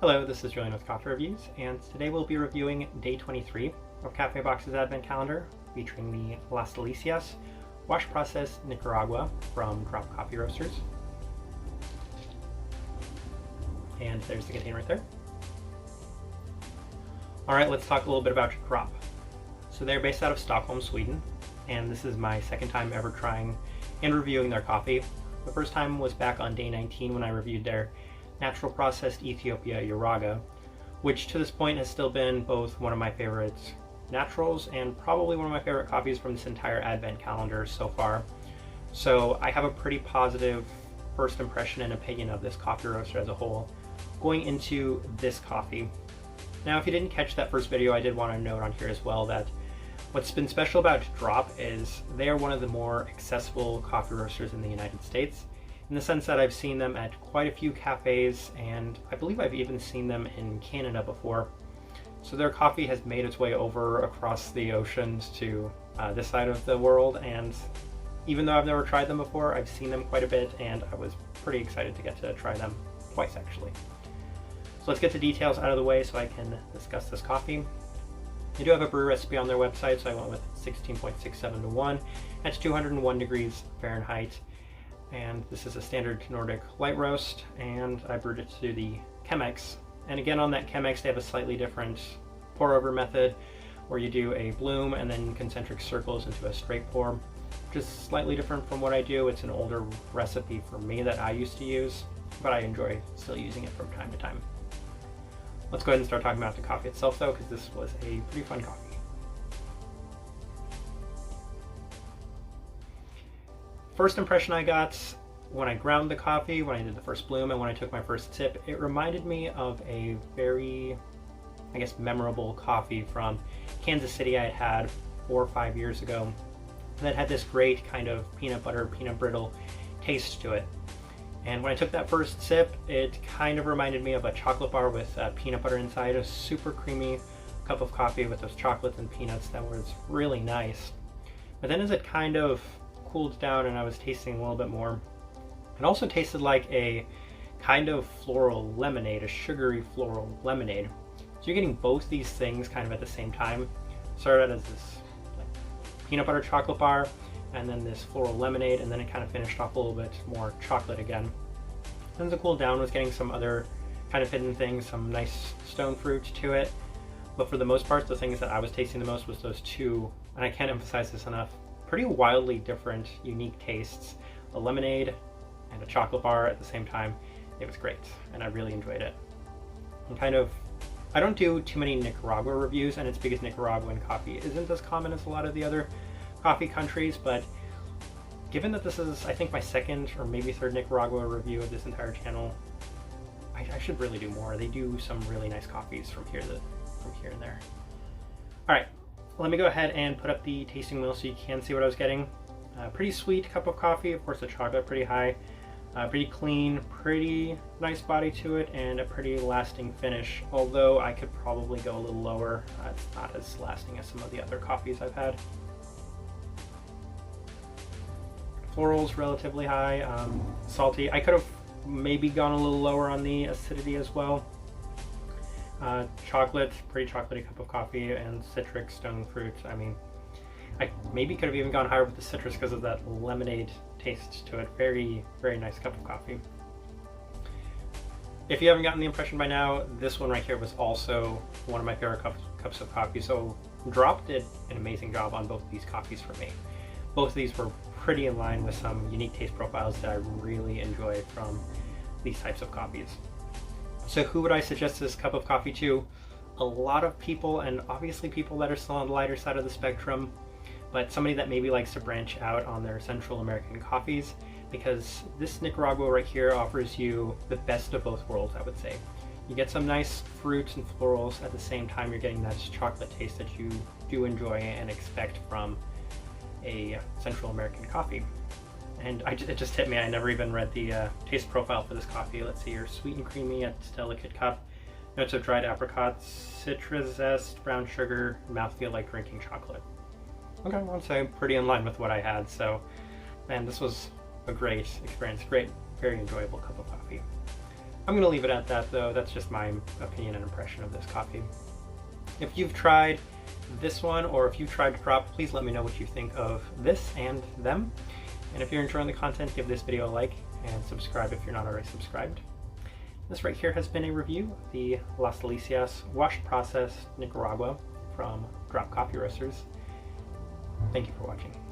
Hello, this is Julian with Coffee Reviews, and today we'll be reviewing day 23 of KaffeBox's Advent Calendar, featuring the Las Delicias Wash Process Nicaragua from Drop Coffee Roasters. And there's the container right there. Alright, let's talk a little bit about Drop. So they're based out of Stockholm, Sweden, and this is my second time ever trying and reviewing their coffee. The first time was back on day 19 when I reviewed their natural processed Ethiopia Uraga, which to this point has still been both one of my favorite naturals and probably one of my favorite coffees from this entire Advent calendar so far. So I have a pretty positive first impression and opinion of this coffee roaster as a whole going into this coffee. Now, if you didn't catch that first video, I did want to note on here as well that what's been special about Drop is they are one of the more accessible coffee roasters in the United States, in the sense that I've seen them at quite a few cafes, and I believe I've even seen them in Canada before. So their coffee has made its way over across the oceans to this side of the world, and even though I've never tried them before, I've seen them quite a bit, and I was pretty excited to get to try them twice actually. So let's get the details out of the way so I can discuss this coffee. They do have a brew recipe on their website, so I went with 16.67 to 1. That's 201 degrees Fahrenheit. And this is a standard Nordic light roast, and I brewed it through the Chemex. And again, on that Chemex, they have a slightly different pour over method where you do a bloom and then concentric circles into a straight pour. Just slightly different from what I do. It's an older recipe for me that I used to use, but I enjoy still using it from time to time. Let's go ahead and start talking about the coffee itself though, because this was a pretty fun coffee. First impression I got when I ground the coffee, when I did the first bloom, and when I took my first sip, it reminded me of a very, I guess, memorable coffee from Kansas City I had 4 or 5 years ago that had this great kind of peanut butter, peanut brittle taste to it. And when I took that first sip, it kind of reminded me of a chocolate bar with peanut butter inside, a super creamy cup of coffee with those chocolates and peanuts that was really nice. But then as it kind of cooled down and I was tasting a little bit more, it also tasted like a kind of floral lemonade, a sugary floral lemonade. So you're getting both these things kind of at the same time. Started out as this like peanut butter chocolate bar, and then this floral lemonade, and then it kind of finished off a little bit more chocolate again. Then as it cooled down, was getting some other kind of hidden things, some nice stone fruit to it. But for the most part, the things that I was tasting the most was those two, and I can't emphasize this enough, pretty wildly different, unique tastes. A lemonade and a chocolate bar at the same time. It was great, and I really enjoyed it. And kind of, I don't do too many Nicaragua reviews, and it's because Nicaraguan coffee isn't as common as a lot of the other coffee countries, but given that this is, I think, my second or maybe third Nicaragua review of this entire channel, I should really do more. They do some really nice coffees from here and there. All right. Let me go ahead and put up the tasting wheel so you can see what I was getting. Pretty sweet cup of coffee, of course the chocolate pretty high, pretty clean, pretty nice body to it, and a pretty lasting finish, although I could probably go a little lower. It's not as lasting as some of the other coffees I've had. Floral's relatively high, salty. I could have maybe gone a little lower on the acidity as well. Chocolate, pretty chocolatey cup of coffee, and citric stone fruit. I mean, I maybe could have even gone higher with the citrus because of that lemonade taste to it. Very, very nice cup of coffee. If you haven't gotten the impression by now, this one right here was also one of my favorite cups of coffee. So Drop did an amazing job on both of these coffees for me. Both of these were pretty in line with some unique taste profiles that I really enjoy from these types of coffees. So who would I suggest this cup of coffee to? A lot of people, and obviously people that are still on the lighter side of the spectrum, but somebody that maybe likes to branch out on their Central American coffees, because this Nicaragua right here offers you the best of both worlds, I would say. You get some nice fruits and florals, at the same time you're getting that chocolate taste that you do enjoy and expect from a Central American coffee. And it just hit me, I never even read the taste profile for this coffee. Let's see here, sweet and creamy at delicate cup. Notes of dried apricots, citrus zest, brown sugar, mouthfeel like drinking chocolate. Okay, I want to say pretty in line with what I had, so man, this was a great experience, very enjoyable cup of coffee. I'm going to leave it at that, though. That's just my opinion and impression of this coffee. If you've tried this one, or if you've tried Drop, please let me know what you think of this and them. And if you're enjoying the content, give this video a like and subscribe if you're not already subscribed. This right here has been a review of the Las Delicias washed processed Nicaragua from Drop Coffee Roasters. Thank you for watching.